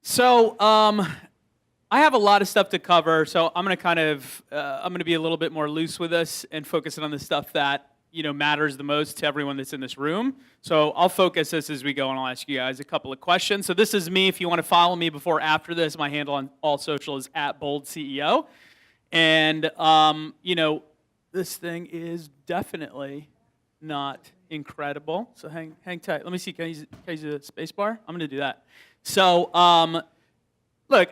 So I have a lot of stuff to cover, so I'm gonna be a little bit more loose with this and focus on the stuff that matters the most to everyone that's in this room. So I'll focus this as we go, and I'll ask you guys a couple of questions. So this is me. If you want to follow me before or after this, my handle on all social is @BoldCEO, and this thing is definitely not incredible. So hang tight. Let me see. Can I use a space bar? I'm gonna do that. So, look,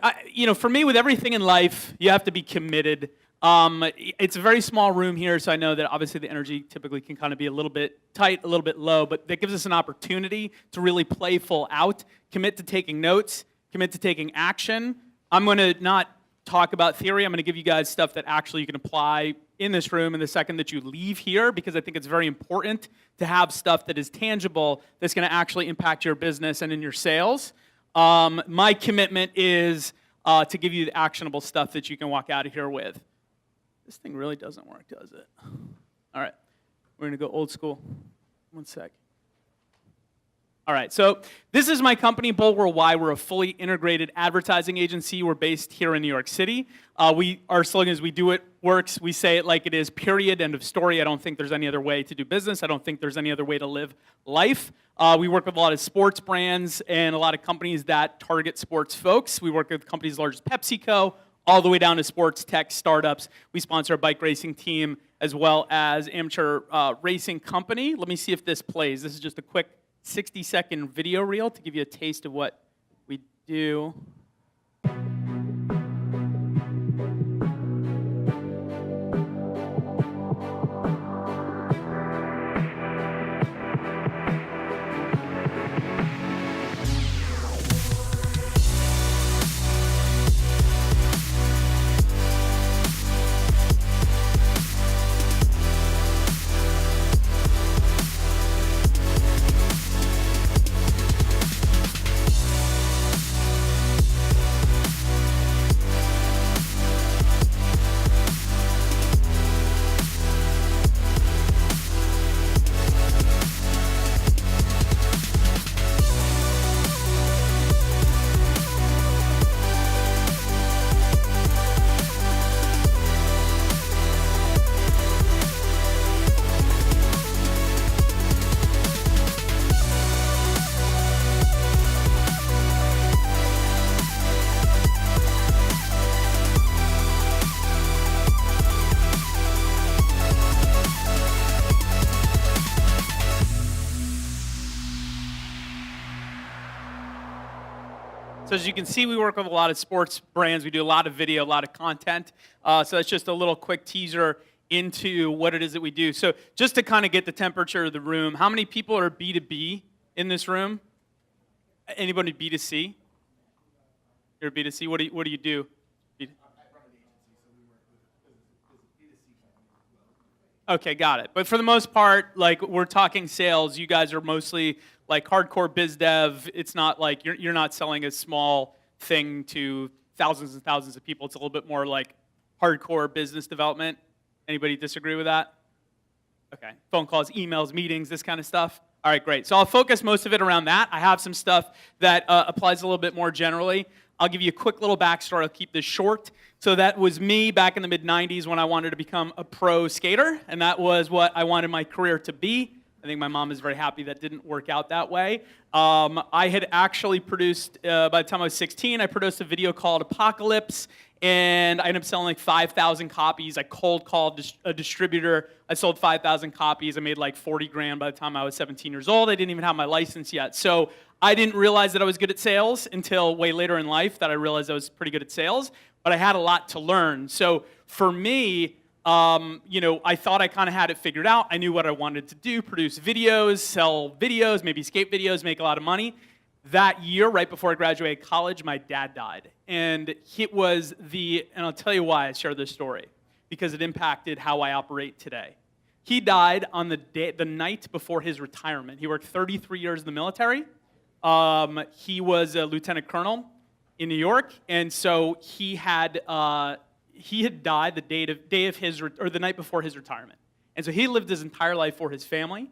for me, with everything in life, you have to be committed. It's a very small room here, so I know that obviously the energy typically can kind of be a little bit tight, a little bit low, but that gives us an opportunity to really play full out, commit to taking notes, commit to taking action. I'm going to not talk about theory. I'm going to give you guys stuff that actually you can apply in this room in the second that you leave here, because I think it's very important to have stuff that is tangible that's going to actually impact your business and in your sales. My commitment is to give you the actionable stuff that you can walk out of here with. This thing really doesn't work, does it? All right, we're going to go old school. One sec. All right, so this is my company, Bold Worldwide. We're a fully integrated advertising agency. We're based here in New York City. Our slogan is, we do it works. We say it like it is, period, end of story. I don't think there's any other way to do business. I don't think there's any other way to live life. We work with a lot of sports brands and a lot of companies that target sports folks. We work with companies as large as PepsiCo, all the way down to sports tech startups. We sponsor a bike racing team as well as amateur racing company. Let me see if this plays. This is just a quick 60-second video reel to give you a taste of what we do. So as you can see, we work with a lot of sports brands. We do a lot of video, a lot of content. So that's just a little quick teaser into what it is that we do. So just to kind of get the temperature of the room, how many people are B2B in this room? Anybody B2C? You're B2C? What do you do? Okay, got it. But for the most part, like, we're talking sales. You guys are mostly like hardcore biz dev. It's not like you're not selling a small thing to thousands and thousands of people. It's a little bit more like hardcore business development. Anybody disagree with that? Okay. Phone calls, emails, meetings, this kind of stuff. All right, great. So I'll focus most of it around that. I have some stuff that applies a little bit more generally. I'll give you a quick little backstory. I'll keep this short. So that was me back in the mid-'90s when I wanted to become a pro skater, and that was what I wanted my career to be. I think my mom is very happy that didn't work out that way. I had actually produced, by the time I was 16, I produced a video called Apocalypse, and I ended up selling like 5,000 copies. I cold called a distributor. I sold 5,000 copies. I made like 40 grand by the time I was 17 years old. I didn't even have my license yet. So I didn't realize that I was good at sales until way later in life that I realized I was pretty good at sales, but I had a lot to learn. So for me, I thought I kind of had it figured out. I knew what I wanted to do: produce videos, sell videos, maybe skate videos, make a lot of money. That year, right before I graduated college, my dad died. And and I'll tell you why I share this story, because it impacted how I operate today. He died on the night before his retirement. He worked 33 years in the military. He was a lieutenant colonel in New York, and so he had died the night before his retirement. And so he lived his entire life for his family.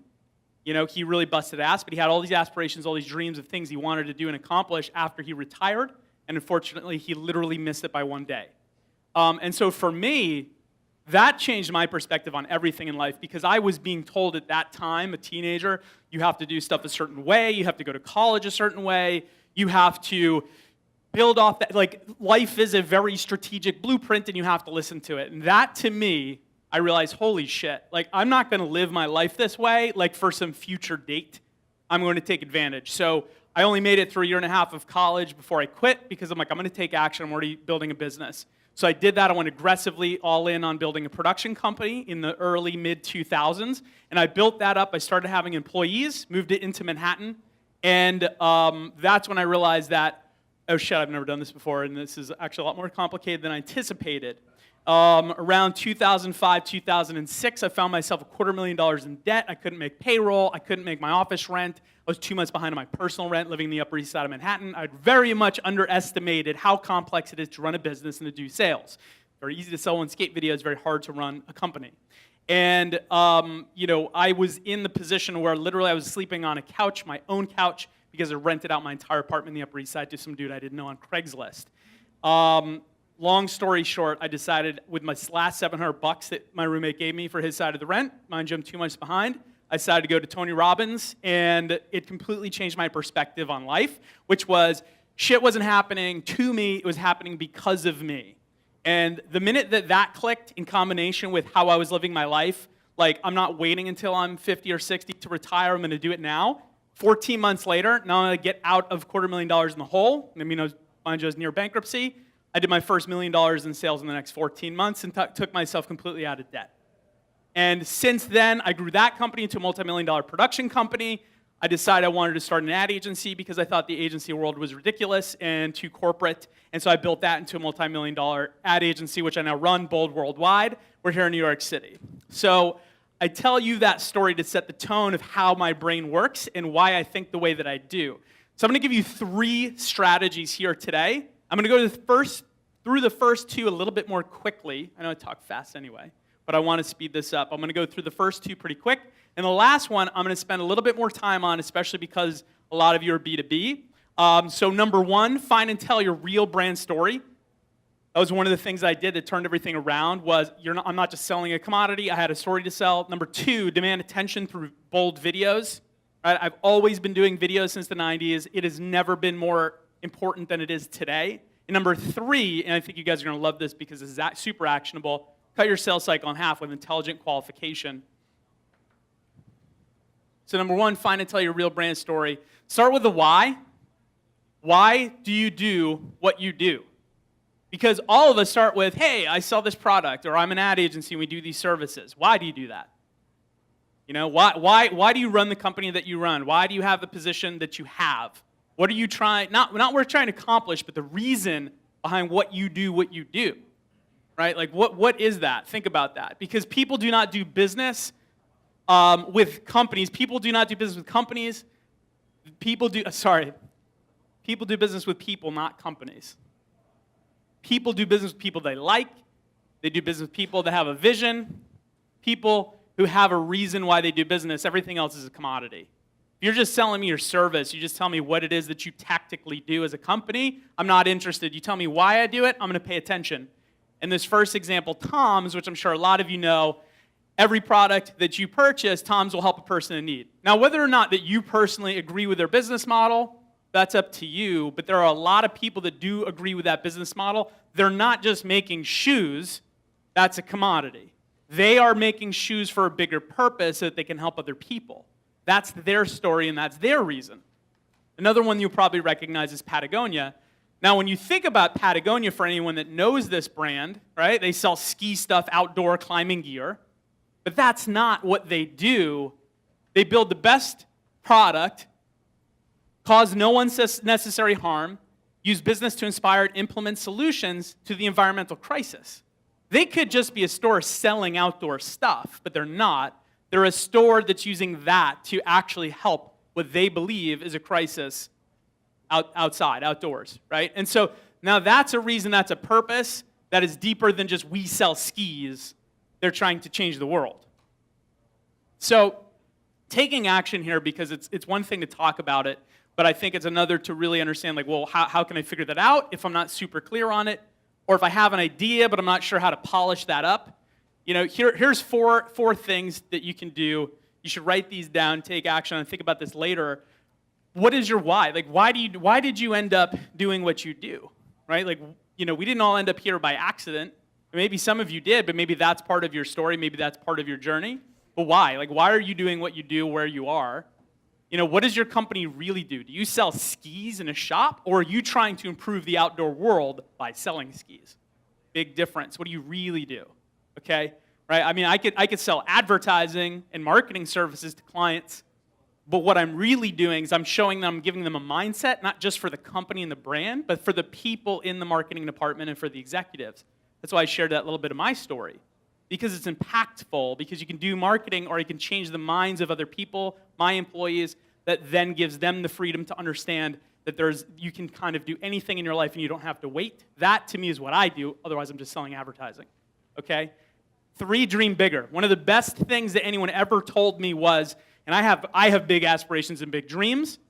He really busted ass, but he had all these aspirations, all these dreams of things he wanted to do and accomplish after he retired, And unfortunately, he literally missed it by one day. And so for me, that changed my perspective on everything in life because I was being told at that time, a teenager, you have to do stuff a certain way, you have to go to college a certain way, you have to build off that, like life is a very strategic blueprint and you have to listen to it. And that to me, I realized, holy shit, like I'm not gonna live my life this way, like for some future date. I'm going to take advantage. So I only made it through a year and a half of college before I quit because I'm like, I'm gonna take action, I'm already building a business. So I did that. I went aggressively all in on building a production company in the early, mid-2000s. And I built that up. I started having employees, moved it into Manhattan. And that's when I realized that, oh shit, I've never done this before. And this is actually a lot more complicated than I anticipated. Around 2005, 2006, I found myself $250,000 in debt. I couldn't make payroll. I couldn't make my office rent. I was 2 months behind on my personal rent living in the Upper East Side of Manhattan. I very much underestimated how complex it is to run a business and to do sales. Very easy to sell one skate video. It's very hard to run a company. And, I was in the position where literally I was sleeping on a couch, my own couch, because I rented out my entire apartment in the Upper East Side to some dude I didn't know on Craigslist. Long story short, I decided with my last $700 that my roommate gave me for his side of the rent, mind you, I'm 2 months behind, I decided to go to Tony Robbins, and it completely changed my perspective on life, which was shit wasn't happening to me, it was happening because of me. And the minute that clicked in combination with how I was living my life, like I'm not waiting until I'm 50 or 60 to retire, I'm gonna do it now. 14 months later, now I'm gonna get out of $250,000 in the hole. I mean, mind you, I was near bankruptcy. I did my first $1 million in sales in the next 14 months and took myself completely out of debt. And since then, I grew that company into a multi-million-dollar production company. I decided I wanted to start an ad agency because I thought the agency world was ridiculous and too corporate. And so I built that into a multi-million-dollar ad agency, which I now run, Bold Worldwide. We're here in New York City. So I tell you that story to set the tone of how my brain works and why I think the way that I do. So I'm going to give you 3 strategies here today. I'm going to go through the first 2 a little bit more quickly. I know I talk fast anyway, but I want to speed this up. I'm going to go through the first 2 pretty quick. And the last one I'm going to spend a little bit more time on, especially because a lot of you are B2B. So number 1, find and tell your real brand story. That was one of the things I did that turned everything around was I'm not just selling a commodity, I had a story to sell. Number 2, demand attention through bold videos. Right? I've always been doing videos since the 90s. It has never been more important than it is today. And number 3, and I think you guys are going to love this because this is super actionable, cut your sales cycle in half with intelligent qualification. So number 1, find and tell your real brand story. Start with the why. Why do you do what you do? Because all of us start with, hey, I sell this product, or I'm an ad agency and we do these services. Why do you do that? You know, why do you run the company that you run? Why do you have the position that you have? What are you trying, not what we're trying to accomplish, but the reason behind what you do, right? Like what is that? Think about that. Because people do not do business with companies. People do not do business with companies. People do business with people, not companies. People do business with people they like. They do business with people that have a vision. People who have a reason why they do business. Everything else is a commodity. If you're just selling me your service, you just tell me what it is that you tactically do as a company, I'm not interested. You tell me why I do it, I'm going to pay attention. In this first example, Tom's, which I'm sure a lot of you know, every product that you purchase, Tom's will help a person in need. Now, whether or not that you personally agree with their business model, that's up to you, but there are a lot of people that do agree with that business model. They're not just making shoes, that's a commodity. They are making shoes for a bigger purpose so that they can help other people. That's their story and that's their reason. Another one you'll probably recognize is Patagonia. Now, when you think about Patagonia, for anyone that knows this brand, right, they sell ski stuff, outdoor climbing gear, but that's not what they do. They build the best product, cause no unnecessary harm, use business to inspire and implement solutions to the environmental crisis. They could just be a store selling outdoor stuff, but they're not. They're a store that's using that to actually help what they believe is a crisis outside, outdoors, right? And so now that's a reason, that's a purpose that is deeper than just we sell skis. They're trying to change the world. So taking action here, because it's one thing to talk about it. But I think it's another to really understand, like, well, how can I figure that out if I'm not super clear on it? Or if I have an idea, but I'm not sure how to polish that up. Here's four things that you can do. You should write these down, take action, and think about this later. What is your why? Like, why did you end up doing what you do, right? Like, we didn't all end up here by accident. Maybe some of you did, but maybe that's part of your story. Maybe that's part of your journey. But why? Like, why are you doing what you do where you are? What does your company really do? Do you sell skis in a shop, or are you trying to improve the outdoor world by selling skis? Big difference. What do you really do? Okay, right? I mean, I could sell advertising and marketing services to clients, but what I'm really doing is I'm showing them, giving them a mindset, not just for the company and the brand, but for the people in the marketing department and for the executives. That's why I shared that little bit of my story. Because it's impactful, because you can do marketing or you can change the minds of other people, my employees, that then gives them the freedom to understand that you can kind of do anything in your life and you don't have to wait. That, to me, is what I do. Otherwise, I'm just selling advertising. Okay? 3, dream bigger. One of the best things that anyone ever told me was, and I have big aspirations and big dreams,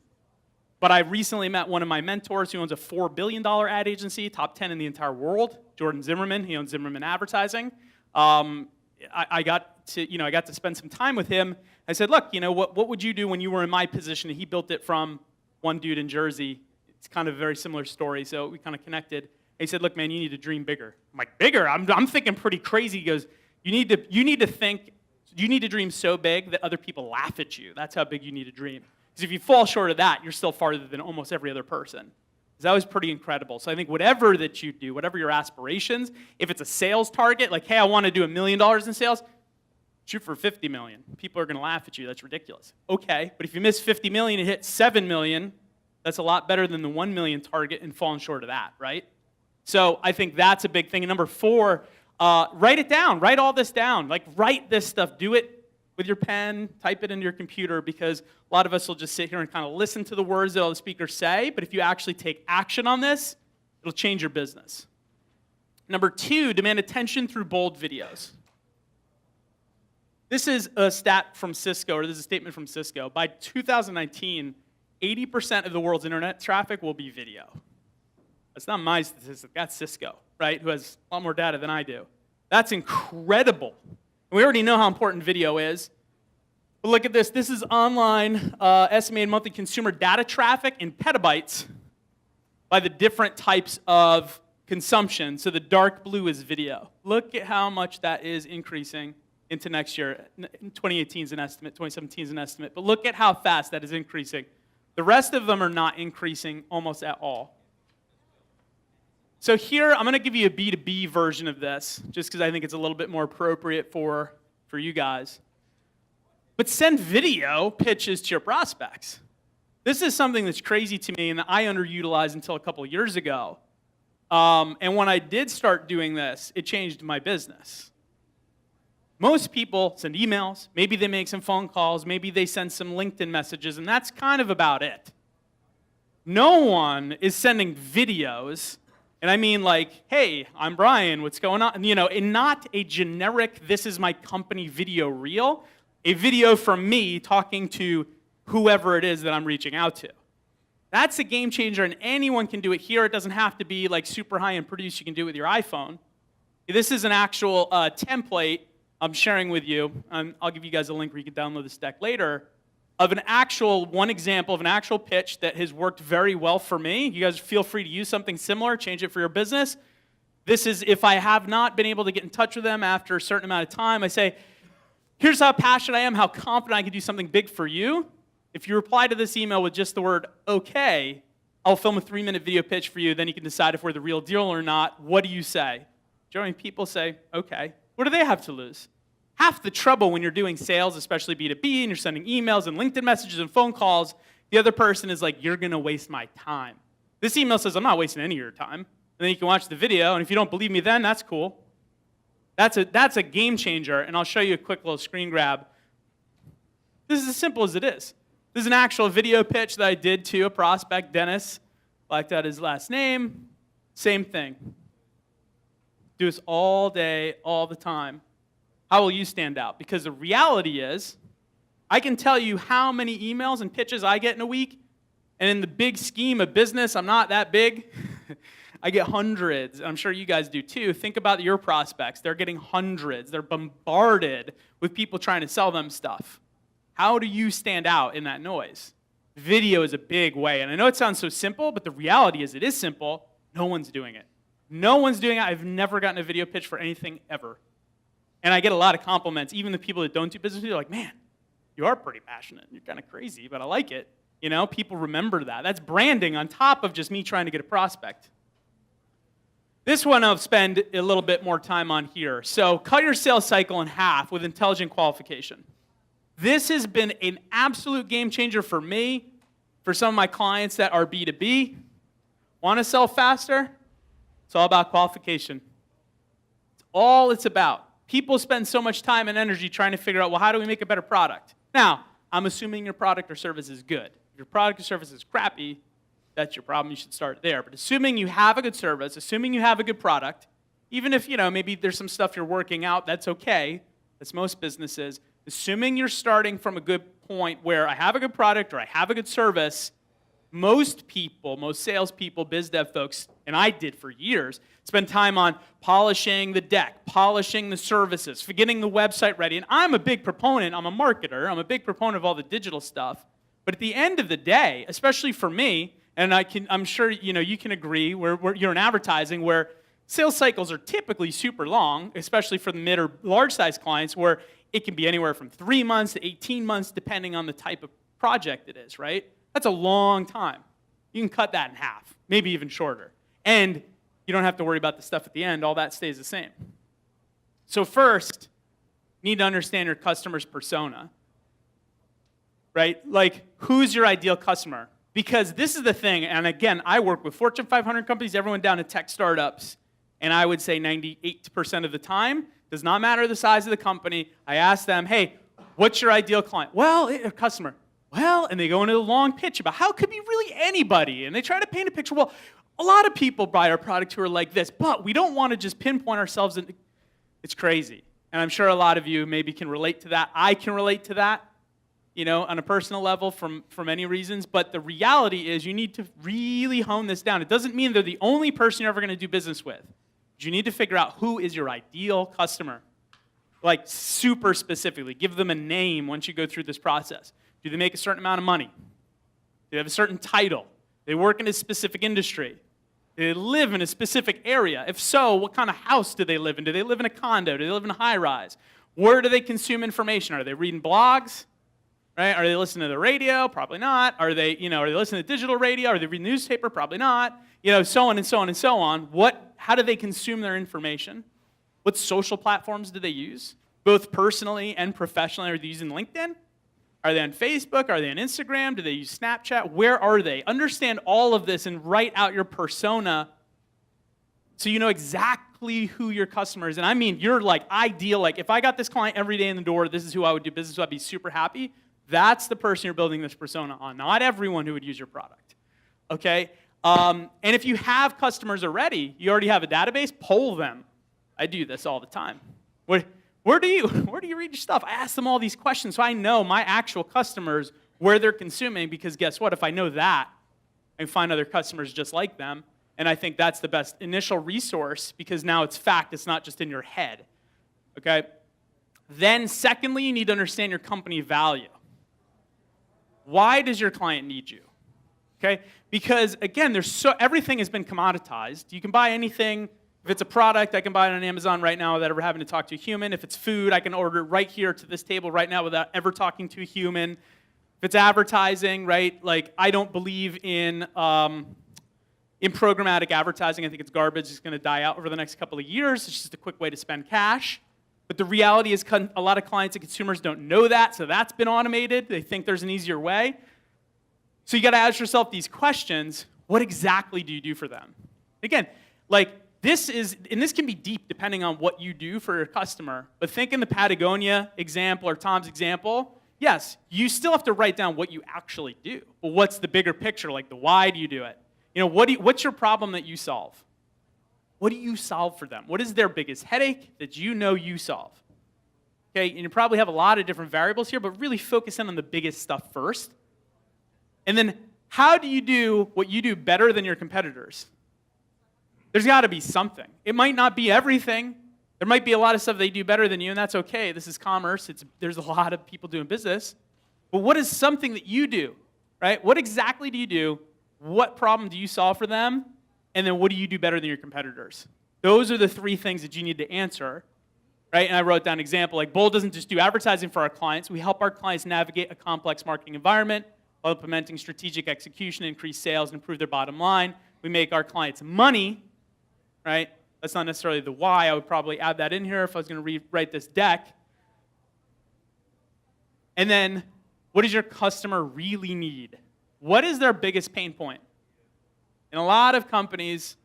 but I recently met one of my mentors who owns a $4 billion ad agency, top 10 in the entire world, Jordan Zimmerman. He owns Zimmerman Advertising. I got to spend some time with him. I said, look, what would you do when you were in my position? And he built it from one dude in Jersey. It's kind of a very similar story, so we kind of connected. And he said, look, man, you need to dream bigger. I'm like, bigger? I'm thinking pretty crazy. He goes, you need to dream so big that other people laugh at you. That's how big you need to dream. Because if you fall short of that, you're still farther than almost every other person. That was pretty incredible. So I think whatever that you do, whatever your aspirations, if it's a sales target, like, hey, I want to do $1 million in sales, shoot for 50 million. People are going to laugh at you. That's ridiculous. Okay, but if you miss 50 million and hit 7 million, that's a lot better than the 1 million target and falling short of that, right? So I think that's a big thing. And number 4, write it down. Write all this down. Like, write this stuff. Do it with your pen, type it into your computer, because a lot of us will just sit here and kind of listen to the words that all the speakers say, but if you actually take action on this, it'll change your business. Number 2, demand attention through bold videos. This is a stat from Cisco, or this is a statement from Cisco. By 2019, 80% of the world's internet traffic will be video. That's not my statistic, that's Cisco, right, who has a lot more data than I do. That's incredible. We already know how important video is. But look at this. This is online estimated monthly consumer data traffic in petabytes by the different types of consumption. So the dark blue is video. Look at how much that is increasing into next year. 2018 is an estimate, 2017 is an estimate. But look at how fast that is increasing. The rest of them are not increasing almost at all. So here, I'm going to give you a B2B version of this, just because I think it's a little bit more appropriate for you guys. But send video pitches to your prospects. This is something that's crazy to me and that I underutilized until a couple of years ago. And when I did start doing this, it changed my business. Most people send emails, maybe they make some phone calls, maybe they send some LinkedIn messages, and that's kind of about it. No one is sending videos. And I mean, like, hey, I'm Brian, what's going on? And not a generic, this is my company video reel, a video from me talking to whoever it is that I'm reaching out to. That's a game changer, and anyone can do it here. It doesn't have to be like super high-end produced. You can do it with your iPhone. This is an actual template I'm sharing with you. I'll give you guys a link where you can download this deck later, of one example of an actual pitch that has worked very well for me. You guys feel free to use something similar, change it for your business. This is if I have not been able to get in touch with them after a certain amount of time, I say, here's how passionate I am, how confident I can do something big for you. If you reply to this email with just the word okay, I'll film a 3-minute video pitch for you, then you can decide if we're the real deal or not. What do you say? Generally, people say, okay. What do they have to lose? Half the trouble when you're doing sales, especially B2B, and you're sending emails and LinkedIn messages and phone calls, the other person is like, you're going to waste my time. This email says, I'm not wasting any of your time. And then you can watch the video, and if you don't believe me then, that's cool. That's a game changer, and I'll show you a quick little screen grab. This is as simple as it is. This is an actual video pitch that I did to a prospect, Dennis. Blacked out his last name. Same thing. Do this all day, all the time. How will you stand out? Because the reality is, I can tell you how many emails and pitches I get in a week, And in the big scheme of business, I'm not that big. I get hundreds. I'm sure you guys do too. Think about your prospects. They're getting hundreds. They're bombarded with people trying to sell them stuff. How do you stand out in that noise? Video is a big way. And I know it sounds so simple, but the reality is it is simple. No one's doing it. No one's doing it. I've never gotten a video pitch for anything ever. And I get a lot of compliments. Even the people that don't do business with you are like, man, you are pretty passionate. You're kind of crazy, but I like it. You know, people remember that. That's branding on top of just me trying to get a prospect. This one I'll spend a little bit more time on here. So cut your sales cycle in half with intelligent qualification. This has been an absolute game changer for me, for some of my clients that are B2B. Want to sell faster? It's all about qualification. It's all it's about. People spend so much time and energy trying to figure out, well, how do we make a better product? Now, I'm assuming your product or service is good. If your product or service is crappy, that's your problem. You should start there. But assuming you have a good service, assuming you have a good product, even if, maybe there's some stuff you're working out, that's okay. That's most businesses. Assuming you're starting from a good point where I have a good product or I have a good service, most people, most salespeople, biz dev folks, and I did for years, spend time on polishing the deck, polishing the services, for getting the website ready. And I'm a big proponent. I'm a marketer. I'm a big proponent of all the digital stuff. But at the end of the day, especially for me, and I'm sure you can agree, where you're in advertising, where sales cycles are typically super long, especially for the mid or large-size clients, where it can be anywhere from 3 months to 18 months, depending on the type of project it is, right? That's a long time. You can cut that in half, maybe even shorter. And you don't have to worry about the stuff at the end. All that stays the same. So first, you need to understand your customer's persona, right? Like, who's your ideal customer? Because this is the thing, and again, I work with Fortune 500 companies, everyone down to tech startups, and I would say 98% of the time, does not matter the size of the company, I ask them, hey, what's your ideal client? Well, customer. Well, and they go into a long pitch about how it could be really anybody, and they try to paint a picture. Well, a lot of people buy our product who are like this, but we don't want to just pinpoint ourselves. It's crazy, and I'm sure a lot of you maybe can relate to that. I can relate to that. On a personal level for many reasons, but the reality is you need to really hone this down. It doesn't mean they're the only person you're ever going to do business with. You need to figure out who is your ideal customer, like super specifically. Give them a name once you go through this process. Do they make a certain amount of money? Do they have a certain title? Do they work in a specific industry? Do they live in a specific area? If so, what kind of house do they live in? Do they live in a condo? Do they live in a high-rise? Where do they consume information? Are they reading blogs? Right? Are they listening to the radio? Probably not. Are they listening to digital radio? Are they reading the newspaper? Probably not. So on and so on and so on. How do they consume their information? What social platforms do they use? Both personally and professionally. Are they using LinkedIn? Are they on Facebook? Are they on Instagram? Do they use Snapchat? Where are they? Understand all of this and write out your persona so you know exactly who your customer is. And I mean, you're like ideal. Like, if I got this client every day in the door, this is who I would do business with. I'd be super happy. That's the person you're building this persona on, not everyone who would use your product, okay? And if you have customers already, you already have a database, poll them. I do this all the time. Where do you read your stuff? I ask them all these questions so I know my actual customers, where they're consuming, because guess what? If I know that, I can find other customers just like them, and I think that's the best initial resource because now it's fact, it's not just in your head, okay? Then secondly, you need to understand your company value. Why does your client need you? Okay? Because again, everything has been commoditized. You can buy anything. If it's a product, I can buy it on Amazon right now without ever having to talk to a human. If it's food, I can order it right here to this table right now without ever talking to a human. If it's advertising, right? Like, I don't believe in programmatic advertising. I think it's garbage. It's going to die out over the next couple of years. It's just a quick way to spend cash. But the reality is a lot of clients and consumers don't know that, so that's been automated. They think there's an easier way. So you got to ask yourself these questions. What exactly do you do for them? Again, like this can be deep depending on what you do for your customer. But think in the Patagonia example or Tom's example, yes, you still have to write down what you actually do. But what's the bigger picture? Like the why do you do it? What's your problem that you solve? What do you solve for them? What is their biggest headache that you solve? Okay, and you probably have a lot of different variables here, but really focus in on the biggest stuff first. And then how do you do what you do better than your competitors? There's got to be something. It might not be everything. There might be a lot of stuff they do better than you, and that's okay. This is commerce. There's a lot of people doing business. But what is something that you do, right? What exactly do you do? What problem do you solve for them? And then what do you do better than your competitors? Those are the three things that you need to answer, right? And I wrote down an example. Like, Bold doesn't just do advertising for our clients. We help our clients navigate a complex marketing environment while implementing strategic execution, increase sales, and improve their bottom line. We make our clients money, right? That's not necessarily the why. I would probably add that in here if I was going to rewrite this deck. And then, what does your customer really need? What is their biggest pain point? And a lot of companies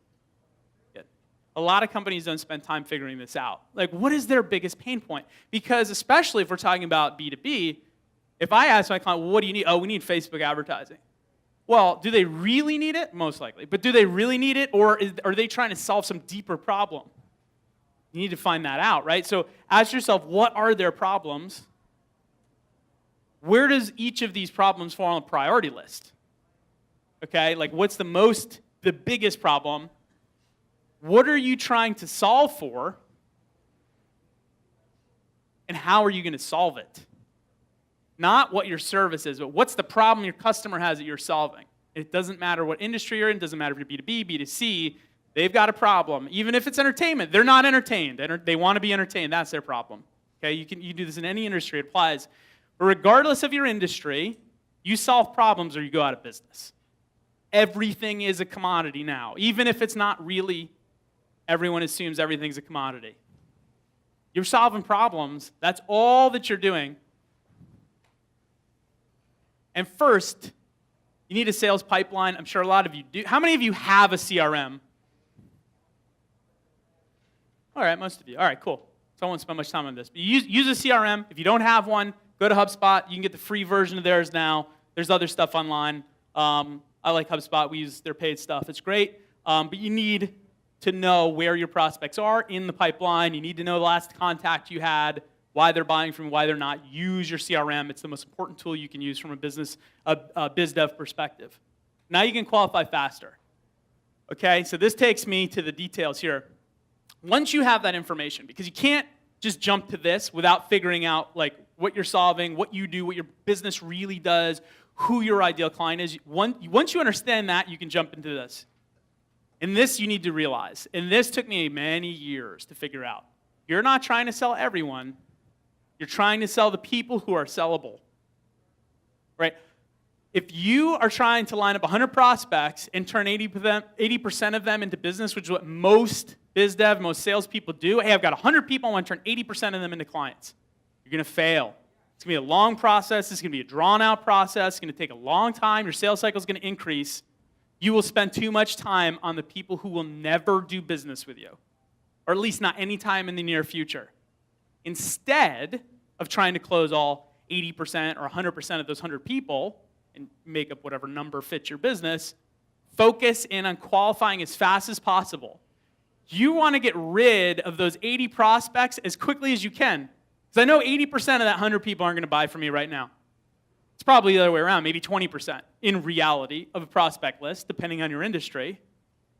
don't spend time figuring this out. Like, what is their biggest pain point? Because especially if we're talking about B2B, if I ask my client, well, what do you need? Oh, we need Facebook advertising. Well, do they really need it? Most likely. But do they really need it, or are they trying to solve some deeper problem? You need to find that out, right? So ask yourself, what are their problems? Where does each of these problems fall on the priority list? Okay, like what's the biggest problem? What are you trying to solve for? And how are you going to solve it? Not what your service is, but what's the problem your customer has that you're solving. It doesn't matter what industry you're in. It doesn't matter if you're B2B, B2C. They've got a problem. Even if it's entertainment, they're not entertained. They want to be entertained. That's their problem. Okay, you do this in any industry. It applies. But regardless of your industry, you solve problems or you go out of business. Everything is a commodity now. Even if it's not really, everyone assumes everything's a commodity. You're solving problems. That's all that you're doing. And first, you need a sales pipeline. I'm sure a lot of you do. How many of you have a CRM? All right, most of you. All right, cool. So I won't spend much time on this. But use a CRM. If you don't have one, go to HubSpot. You can get the free version of theirs now. There's other stuff online. I like HubSpot. We use their paid stuff. It's great. But you need to know where your prospects are in the pipeline. You need to know the last contact you had, why they're buying from you, why they're not. Use your CRM. It's the most important tool you can use from a biz dev perspective. Now you can qualify faster. Okay, so this takes me to the details here. Once you have that information, because you can't just jump to this without figuring out like what you're solving, what you do, what your business really does, who your ideal client is. Once you understand that, you can jump into this. And this you need to realize. And this took me many years to figure out. You're not trying to sell everyone. You're trying to sell the people who are sellable. Right? If you are trying to line up 100 prospects and turn 80% of them into business, which is what most biz dev, most salespeople do, hey, I've got 100 people, I want to turn 80% of them into clients. You're going to fail. It's going to be a long process. It's going to be a drawn-out process. It's going to take a long time. Your sales cycle is going to increase. You will spend too much time on the people who will never do business with you, or at least not any time in the near future. Instead of trying to close all 80% or 100% of those 100 people and make up whatever number fits your business, focus in on qualifying as fast as possible. You want to get rid of those 80 prospects as quickly as you can. Because I know 80% of that 100 people aren't going to buy from me right now. It's probably the other way around, maybe 20% in reality of a prospect list, depending on your industry.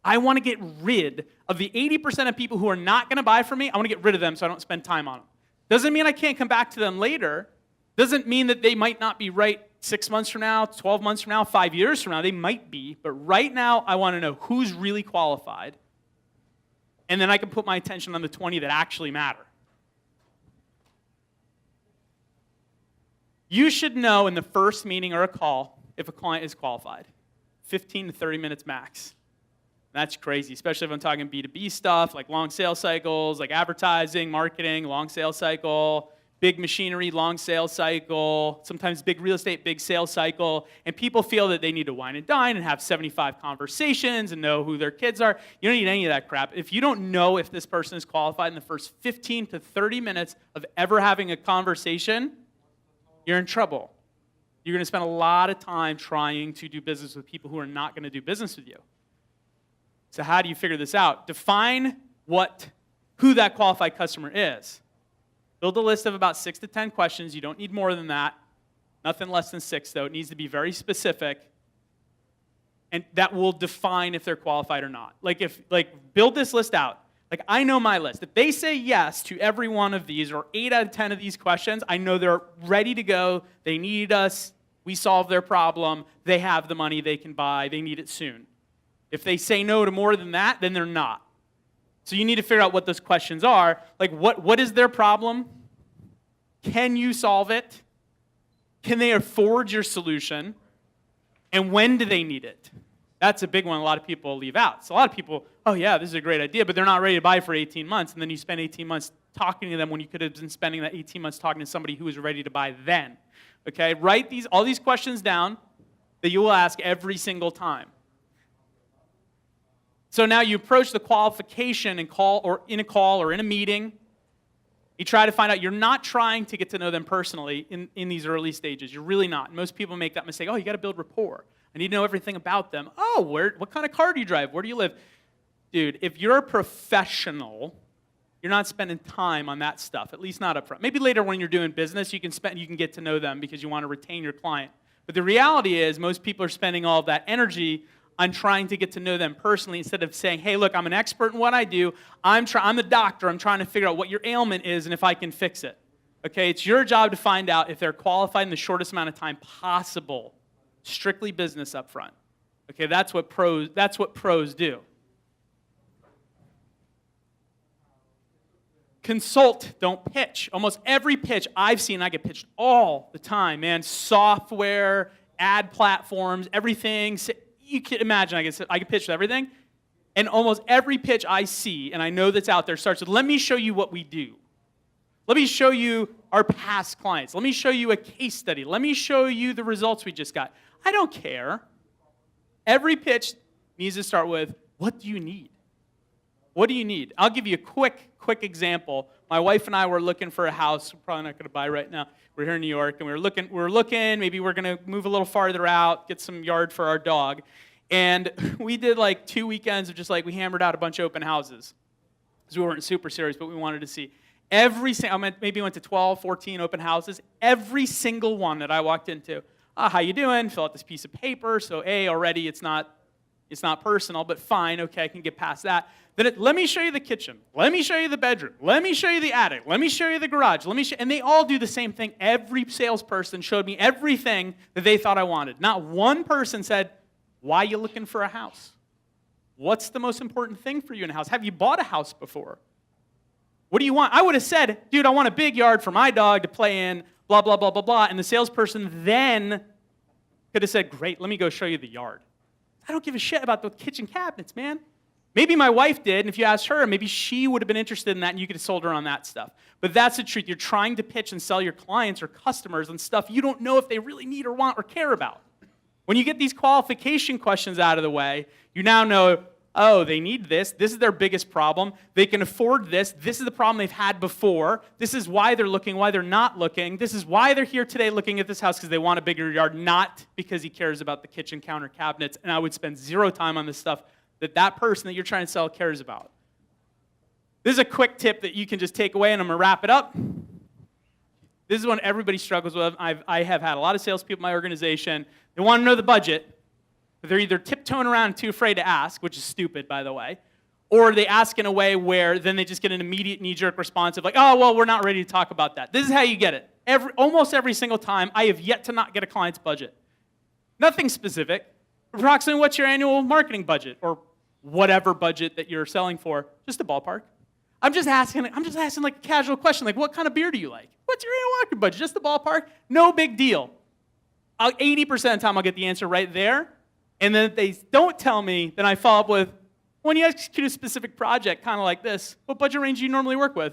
I want to get rid of the 80% of people who are not going to buy from me. I want to get rid of them so I don't spend time on them. Doesn't mean I can't come back to them later. Doesn't mean that they might not be right 6 months from now, 12 months from now, 5 years from now. They might be. But right now, I want to know who's really qualified. And then I can put my attention on the 20 that actually matter. You should know in the first meeting or a call if a client is qualified. 15 to 30 minutes max. That's crazy, especially if I'm talking B2B stuff, like long sales cycles, like advertising, marketing, long sales cycle, big machinery, long sales cycle, sometimes big real estate, big sales cycle, and people feel that they need to wine and dine and have 75 conversations and know who their kids are. You don't need any of that crap. If you don't know if this person is qualified in the first 15 to 30 minutes of ever having a conversation, you're in trouble. You're going to spend a lot of time trying to do business with people who are not going to do business with you. So how do you figure this out? Define who that qualified customer is. Build a list of about 6 to 10 questions. You don't need more than that. Nothing less than 6, though. It needs to be very specific. and that will define if they're qualified or not. Build this list out. I know my list. If they say yes to every one of these or 8 out of 10 of these questions, I know they're ready to go. They need us. We solve their problem. They have the money they can buy. They need it soon. If they say no to more than that, then they're not. So you need to figure out what those questions are. What is their problem? Can you solve it? Can they afford your solution? And when do they need it? That's a big one a lot of people leave out. So a lot of people, oh yeah, this is a great idea, but they're not ready to buy for 18 months, and then you spend 18 months talking to them when you could have been spending that 18 months talking to somebody who was ready to buy then. Okay, write all these questions down that you will ask every single time. So now you approach the qualification in a call or in a meeting. You try to find out, you're not trying to get to know them personally in these early stages. You're really not. Most people make that mistake. Oh, you got to build rapport. I need to know everything about them. Oh, what kind of car do you drive? Where do you live? Dude, if you're a professional, you're not spending time on that stuff, at least not up front. Maybe later when you're doing business, you can get to know them because you want to retain your client. But the reality is most people are spending all of that energy on trying to get to know them personally instead of saying, hey, look, I'm an expert in what I do. I'm the doctor. I'm trying to figure out what your ailment is and if I can fix it. Okay, it's your job to find out if they're qualified in the shortest amount of time possible. Strictly business up front. Okay, that's what pros do. Consult, don't pitch. Almost every pitch I've seen, I get pitched all the time, man. Software, ad platforms, everything. You can imagine I get pitched with everything. And almost every pitch I see, and I know that's out there, starts with, let me show you what we do. Let me show you our past clients. Let me show you a case study. Let me show you the results we just got. I don't care. Every pitch needs to start with, what do you need? What do you need? I'll give you a quick example. My wife and I were looking for a house. We're probably not going to buy right now. We're here in New York, and we were looking. Maybe we're going to move a little farther out, get some yard for our dog. And we did 2 weekends of we hammered out a bunch of open houses. Because we weren't super serious, but we wanted to see. Maybe went to 12, 14 open houses. Every single one that I walked into, how you doing? Fill out this piece of paper. So already it's not personal, but fine, okay, I can get past that. Then let me show you the kitchen. Let me show you the bedroom. Let me show you the attic. Let me show you the garage. And they all do the same thing. Every salesperson showed me everything that they thought I wanted. Not one person said, why are you looking for a house? What's the most important thing for you in a house? Have you bought a house before? What do you want? I would have said, dude, I want a big yard for my dog to play in, blah, blah, blah, blah, blah. And the salesperson then could have said, great, let me go show you the yard. I don't give a shit about the kitchen cabinets, man. Maybe my wife did, and if you asked her, maybe she would have been interested in that, and you could have sold her on that stuff. But that's the truth. You're trying to pitch and sell your clients or customers on stuff you don't know if they really need or want or care about. When you get these qualification questions out of the way, you now know, oh, they need this. This is their biggest problem. They can afford this. This is the problem they've had before. This is why they're looking, why they're not looking. This is why they're here today looking at this house because they want a bigger yard, not because he cares about the kitchen counter cabinets. And I would spend zero time on this stuff that person that you're trying to sell cares about. This is a quick tip that you can just take away, and I'm going to wrap it up. This is one everybody struggles with. I have had a lot of salespeople in my organization. They want to know the budget, but they're either tiptoeing around and too afraid to ask, which is stupid, by the way, or they ask in a way where then they just get an immediate knee-jerk response of oh, well, we're not ready to talk about that. This is how you get it. Almost every single time, I have yet to not get a client's budget. Nothing specific. Approximately what's your annual marketing budget or whatever budget that you're selling for, just a ballpark. I'm just asking a casual question, what kind of beer do you like? What's your annual marketing budget? Just a ballpark? No big deal. 80% of the time I'll get the answer right there. And then if they don't tell me, then I follow up with, when you execute a specific project, kind of like this, what budget range do you normally work with?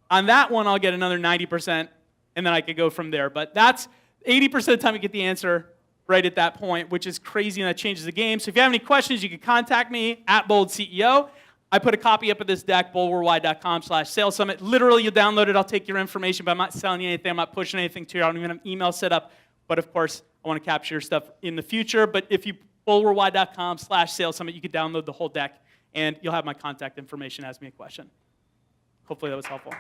On that one, I'll get another 90%, and then I could go from there. But that's 80% of the time you get the answer right at that point, which is crazy, and that changes the game. So if you have any questions, you can contact me at BoldCEO. I put a copy up of this deck, boldworldwide.com/sales summit. Literally, you download it. I'll take your information, but I'm not selling you anything. I'm not pushing anything to you. I don't even have an email set up. But of course, I want to capture your stuff in the future. But if you boldworldwide.com/sales summit, you can download the whole deck, and you'll have my contact information. Ask me a question. Hopefully that was helpful.